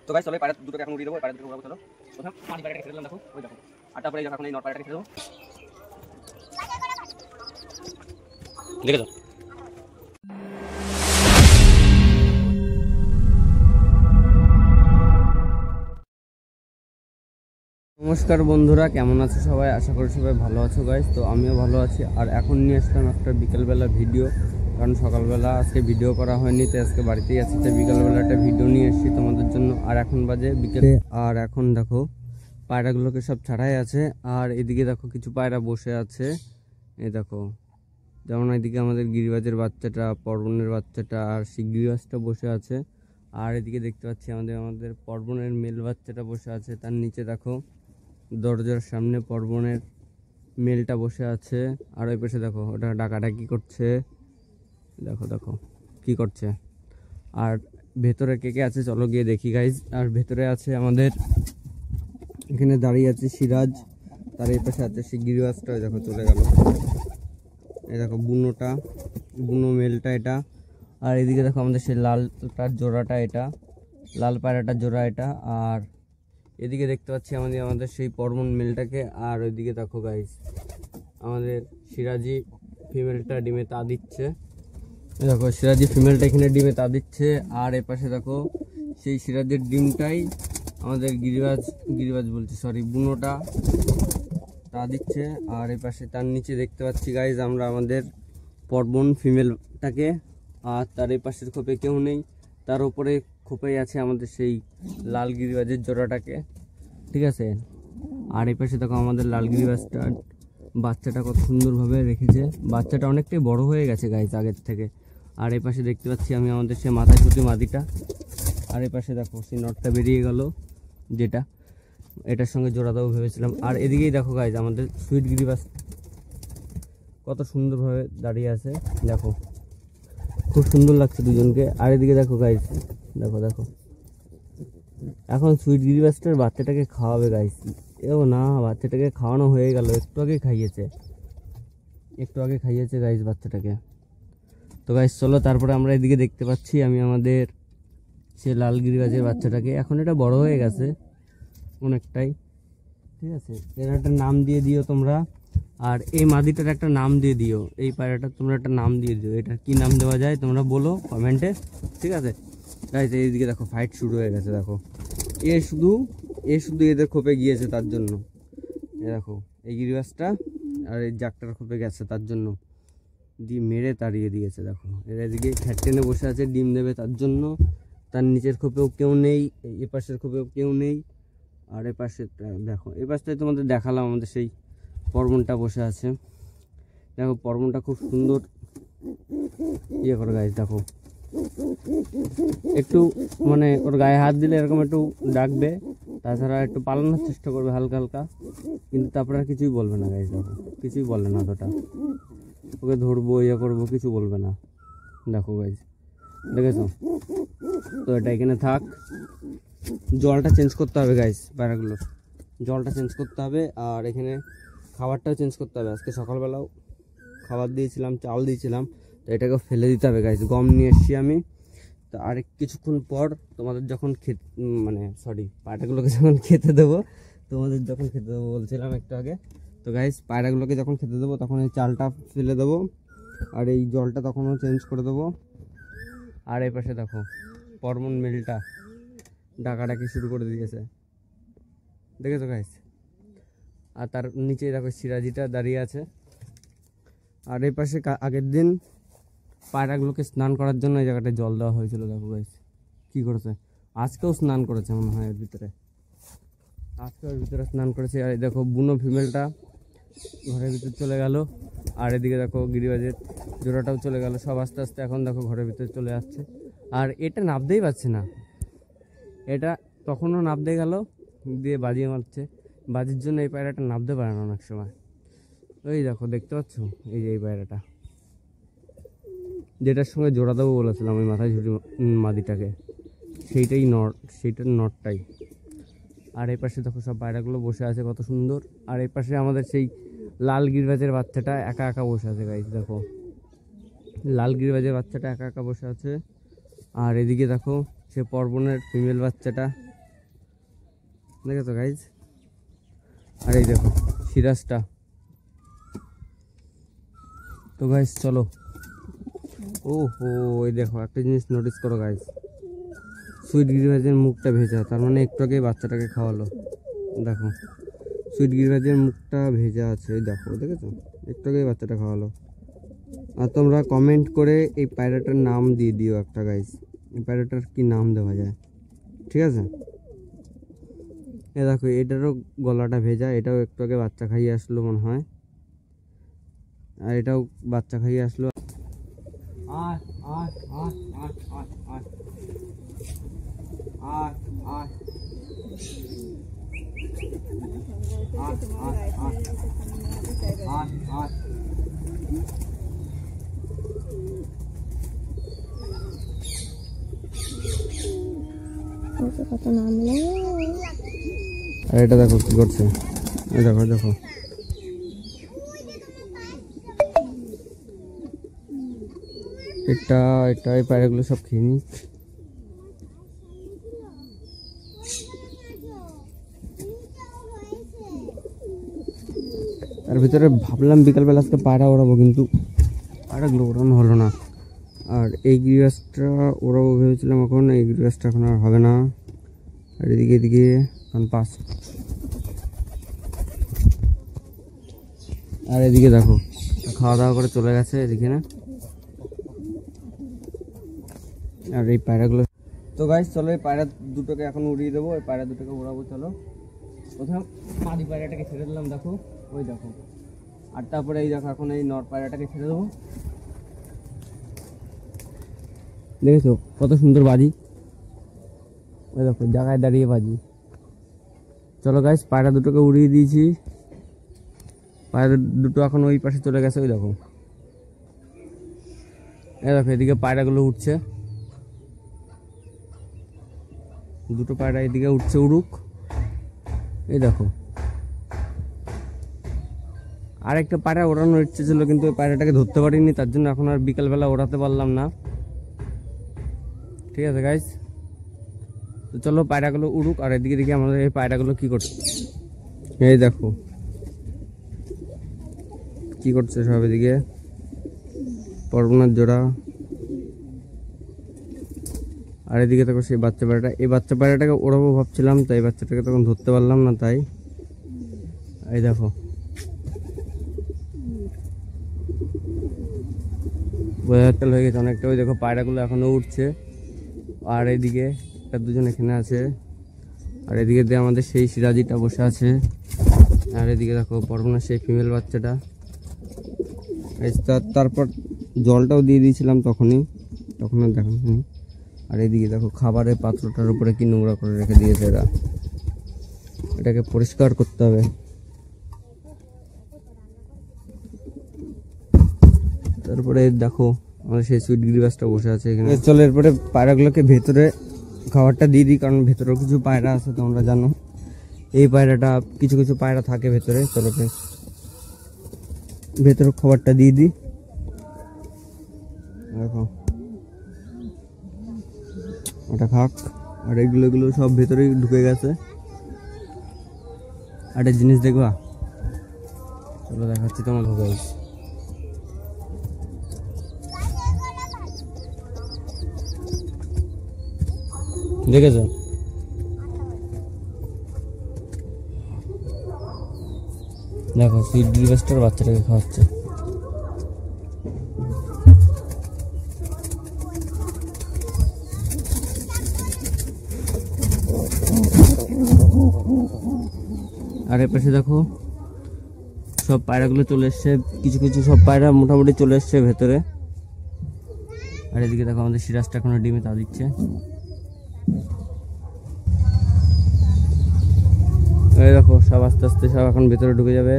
তো গাইস চলো পায়রা দুটোকে এখন উড়িয়ে দেবো। পায়রা দুটোকে উড়াবো। চলো প্রথম পানি পায়রাটাকে ছেড়ে দিলাম, দেখো ওই দেখো। আর তারপরে এখন এই নর পায়রাটাকে ছেড়ে দেবো। দেখেছো? নমস্কার বন্ধুরা, কেমন আছো সবাই? আশা করি সবাই ভালো আছো গাইস। তো আমিও ভালো আছি। আর এখন নিয়ে আসলাম একটা বিকেলবেলা ভিডিও, কারণ সকালবেলা আজকে ভিডিও করা হয়নি, তো আজকে বাড়িতেই আছি। তো বিকেলবেলা একটা ভিডিও নিয়ে এসেছি তোমাদের জন্য। আর এখন বাজে বিকেলে। আর এখন দেখো পায়রাগুলোকে সব ছাড়াই আছে। আর এদিকে দেখো কিছু পায়রা বসে আছে, এই দেখো। যেমন এদিকে আমাদের গিরিবাজের বাচ্চাটা, পর্বনের বাচ্চাটা আর শিগগিরিবাজটা বসে আছে। আর এদিকে দেখতে পাচ্ছি আমাদের পর্বনের মেল বাচ্চাটা বসে আছে। তার নিচে দেখো দরজার সামনে পর্বনের মেলটা বসে আছে। আর ওই পাশে দেখো ওটা ডাকাডাকি করছে, দেখো দেখো কি করছে। আর ভেতরে কে কে আছে চলো গিয়ে দেখি গাইজ। আর ভেতরে আছে আমাদের, এখানে দাঁড়িয়ে আছে সিরাজ, তার এই পাশে আছে শিগগিরিবাজটা, ওই দেখো চলে গেল। এই দেখো বুনো মেলটা এটা। আর এদিকে দেখো আমাদের সেই লালটার জোড়াটা, এটা লাল পায়রাটার জোড়া এটা। আর এদিকে দেখতে পাচ্ছি আমাদের সেই পর্বন মেলটাকে। আর ওইদিকে দেখো গাইস আমাদের সিরাজি ফিমেলটা ডিমে তা দিচ্ছে, দেখো সিরাজি ফিমেলটা এখানে ডিমে তা দিচ্ছে। আর এ পাশে দেখো সেই সিরাজের ডিমটাই আমাদের গিরিবাজ বলছি সরি বুনোটা তা দিচ্ছে। আর এই পাশে তার নিচে দেখতে পাচ্ছি গাইজ আমরা আমাদের পর্বন ফিমেলটাকে। আর তার এই পাশের খোপে কেউ নেই, তার উপরে খোপেই আছে আমাদের সেই লাল গিরিবাজের জোড়াটাকে, ঠিক আছে। আর এই পাশে দেখো আমাদের লাল গিরিবাজটার বাচ্চাটা কত সুন্দরভাবে রেখেছে। বাচ্চাটা অনেকটাই বড় হয়ে গেছে গাইজ আগের থেকে। আর এই পাশে দেখতে পাচ্ছি আমি আমাদের সেই মাথায় ছুটি মাদিটা। আর এই পাশে দেখো সেই নটটা বেরিয়ে গেল, যেটা এটার সঙ্গে জোড়া দেবো ভেবেছিলাম। আর এদিকেই দেখো গাইজ আমাদের সুইট গিরিবাজ কত সুন্দরভাবে দাঁড়িয়ে আছে, দেখো খুব সুন্দর লাগছে দুজনকে। আর এদিকে দেখো গাইজ, দেখো দেখো এখন সুইট গিরিবাজটার বাচ্চাটাকে খাওয়াবে গাইজ। এও না, বাচ্চাটাকে খাওয়ানো হয়ে গেল, একটু আগে খাইয়েছে গাইজ বাচ্চাটাকে। তো গাইজ চলো তারপরে আমরা এদিকে দেখতে পাচ্ছি আমি আমাদের সে লাল গিরিবাজের বাচ্চাটাকে। এখন এটা বড় হয়ে গেছে অনেকটাই, ঠিক আছে। এর একটা নাম দিয়ে দিও তোমরা। আর এই মাদিটার একটা নাম দিয়ে দিও, এই পায়রাটার তোমরা একটা নাম দিয়ে দিও। এটা কি নাম দেওয়া যায় তোমরা বলো কমেন্টে, ঠিক আছে গাইজ। এইদিকে দেখো ফাইট শুরু হয়ে গেছে, দেখো এ শুধু এদের খোপে গিয়েছে তার জন্য, এ দেখো এই গিরিবাজটা আর এই জাকটার খোপে গেছে তার জন্য, ডিম মেরে তাড়িয়ে দিয়েছে। দেখো এরা এদিকে খ্যাট টেনে বসে আছে ডিম দেবে তার জন্য। তার নিচের খোপেও কেউ নেই, এ পাশের খোপেও কেউ নেই। আর এ পাশে দেখো, এ পাশটায় তোমাদের দেখালাম আমাদের সেই পর্বনটা বসে আছে। দেখো পর্বনটা খুব সুন্দর ইয়ে করে গাইজ, দেখো একটু মানে ওর গায়ে হাত দিলে এরকম একটু ডাকবে, তাছাড়া একটু পালানোর চেষ্টা করবে হালকা হালকা, কিন্তু তারপরে আর কিছুই বলবে না গাইজ। দেখো কিছুই বলে না, অতটা ওকে ধরবো ইয়ে করবো কিছু বলবে না, দেখো গাইজ দেখেছো। তো এটা এখানে থাক, জলটা চেঞ্জ করতে হবে গাইজ, পায়রাগুলোর জলটা চেঞ্জ করতে হবে। আর এখানে খাবারটাও চেঞ্জ করতে হবে। আজকে সকালবেলাও খাবার দিয়েছিলাম, চাল দিয়েছিলাম, তো এটাকে ফেলে দিতে হবে গাইজ। গম নিয়ে এসছি আমি। তো আরেক কিছুক্ষণ পর তোমাদের যখন পায়রাগুলোকে যখন খেতে দেবো বলছিলাম একটু আগে। তো গাইজ পায়রাগুলোকে যখন খেতে দেবো তখন এই চালটা ফেলে দেবো, আর এই জলটা তখনও চেঞ্জ করে দেবো। আর এই পাশে দেখো পরমন মিলটা ডাকাডাকি শুরু করে দিয়েছে, দেখেছো গাইজ। আর তার নিচে দেখো সিরাজিটা দাঁড়িয়ে আছে। আর এই পাশে আগের দিন পায়রাগুলোকে স্নান করার জন্য এই জায়গাটায় জল দেওয়া হয়েছিল, দেখো গাইজ কী করেছে। আজকেও স্নান করেছে মনে হয় এর ভিতরে, স্নান করেছে। আর দেখো বুনো ফিমেলটা ঘরের ভিতরে চলে গেল। আর এদিকে দেখো গিরিবাজের জোড়াটাও চলে গেল। সব আস্তে আস্তে এখন দেখো ঘরের ভিতরে চলে আসছে। আর এটা নাবতেই পারছে না, এটা তখনও নাবতে গেল দিয়ে বাজিয়ে মারছে। বাজির জন্য এই পায়রাটা নাবতে পারে না অনেক সময়। ওই দেখো দেখতে পাচ্ছ এই যে এই পায়রাটা, যেটার সঙ্গে জোড়া দেবো বলেছিলাম ওই মাথায় ঝুটি মাদিটাকে, সেইটার নটটাই। আর এই পাশে দেখো সব পায়রাগুলো বসে আছে কত সুন্দর। আর এই পাশে আমাদের সেই লাল গিরিবাজের বাচ্চাটা একা একা বসে আছে গাইজ, দেখো লাল গিরিবাজের বাচ্চাটা একা একা বসে আছে। আর এদিকে দেখো সে পর্বনের ফিমেল বাচ্চাটা দেখেছো গাইজ? আর এই দেখো সিরাজটা। তো গাইজ চলো। ও হো, এই দেখো একটা জিনিস নোটিস করো গাইজ, সুইট গিরিবাজের মুখটা ভেজা, তার মানে একটু আগে বাচ্চাটাকে খাওয়ালো। দেখো সুইট গিরিবাজের মুখটা ভেজা আছে, এই দেখো, দেখেছো? একটু আগে বাচ্চাটা খাওয়ালো। আর তোমরা কমেন্ট করে এই পায়রাটার নাম দিয়ে দিও একটা গাইজ, এই পায়রাটার কি নাম দেওয়া যায়, ঠিক আছে? এ দেখো এটারও গলাটা ভেজা, এটাও একটু আগে বাচ্চা খাইয়ে আসলো মনে হয়, আর এটাও বাচ্চা খাইয়ে আসলো। কত নামলো। আর এটা দেখো কি করছে, এই দেখো দেখো, এটা এটা এই পায়রাগুলো সব খেয়ে নি। তার ভিতরে ভাবলাম বিকালবেলা আজকে পায়রা ওড়াবো, কিন্তু পায়রাগুলো ওড়ানো হলো না। আর এই গিরিবাজটা ওড়াবো ভেবেছিলাম, এখন এই গিরিবাজটা এখন আর হবে না। আর এদিকে এদিকে কারণ পাস, আর এদিকে দেখো খাওয়া দাওয়া করে চলে গেছে এদিকে না। আর এই পায়রাগুলো, তো গাইস চলো এই পায়রা দুটোকে এখন উড়িয়ে দেবো, এই পায়রা দুটোকে উড়াবো। চলো প্রথম মাদি পায়রাটাকে ছেড়ে দিলাম, দেখো ওই দেখো। আর তারপরে এই দেখো এখন এই নর পায়রাটাকে ছেড়ে দেবো। দেখেছো কত সুন্দর বাজি, ওই দেখো জায়গায় দাঁড়িয়ে বাজি। চলো গাইস পায়রা দুটোকে উড়িয়ে দিয়েছি, পায়রা দুটো এখন ওই পাশে চলে গেছে, ওই দেখো। এই দেখো এদিকে পায়রাগুলো উঠছে, দুটো পায়রা এদিকে উঠছে, উড়ুক। এই দেখো আর একটা পায়রা ওড়ানোর ইচ্ছে ছিল, কিন্তু ওই পায়রাটাকে ধরতে পারিনি, তার জন্য এখন আর বিকালবেলা ওড়াতে পারলাম না। ঠিক আছে গাইস, তো চলো পায়রাগুলো উড়ুক। আর এদিকে দেখি আমাদের এই পায়রাগুলো কি করছে, এই দেখো কি করছে সব। এদিকে পরগনার জোড়া, আর এদিকে দেখো সেই বাচ্চা পায়রাটা। এই বাচ্চা পায়রাটাকে ওড়াবো ভাবছিলাম, তাই বাচ্চাটাকে তখন ধরতে পারলাম না, তাই এই দেখো বোঝাচাল হয়ে গেছে অনেকটা। ওই দেখো পায়রাগুলো এখনো উঠছে, আর এইদিকে দুজন এখানে আছে, আর এদিকে দিয়ে আমাদের সেই সিরাজিটা বসে আছে, আর এদিকে দেখো পরগনার সেই ফিমেল বাচ্চাটা। তারপর জলটাও দিয়ে দিয়েছিলাম তখনই, তখন আর দেখানি। আর এদিকে দেখো খাবারের পাত্রটার উপরে কি নোংরা করে রেখে দিয়েছে এরা, এটাকে পরিষ্কার করতে হবে। তারপরে দেখো আমাদের সেই সুইট গিরিবাজটা বসে আছে এখানে। চলো এরপরে পায়রাগুলোকে ভেতরে খাবারটা দিয়ে দিই, কারণ ভেতরেও কিছু পায়রা আছে, তোমরা জানো এই পায়রাটা কিছু কিছু পায়রা থাকে ভেতরে। চলো ভেতরে খাবারটা দিয়ে দিই। দেখো ওটা খাক, আর এগুলো সব ভেতরেই ঢুকে গেছে। আর একটা জিনিস দেখবা, চলো দেখাচ্ছি তোমার ঢুকে। দেখেছো দেখো সুইট গিরিবাজটার বাচ্চাটাকে খাওয়াচ্ছে। আর এর পাশে দেখো সব পায়রাগুলো চলে এসছে, কিছু কিছু সব পায়রা মোটামুটি চলে এসছে ভেতরে। আর এদিকে দেখো আমাদের সিরাজটা এখনো ডিমে তা দিচ্ছে। এই দেখো সব আস্তে আস্তে সব এখন ভেতরে ঢুকে যাবে।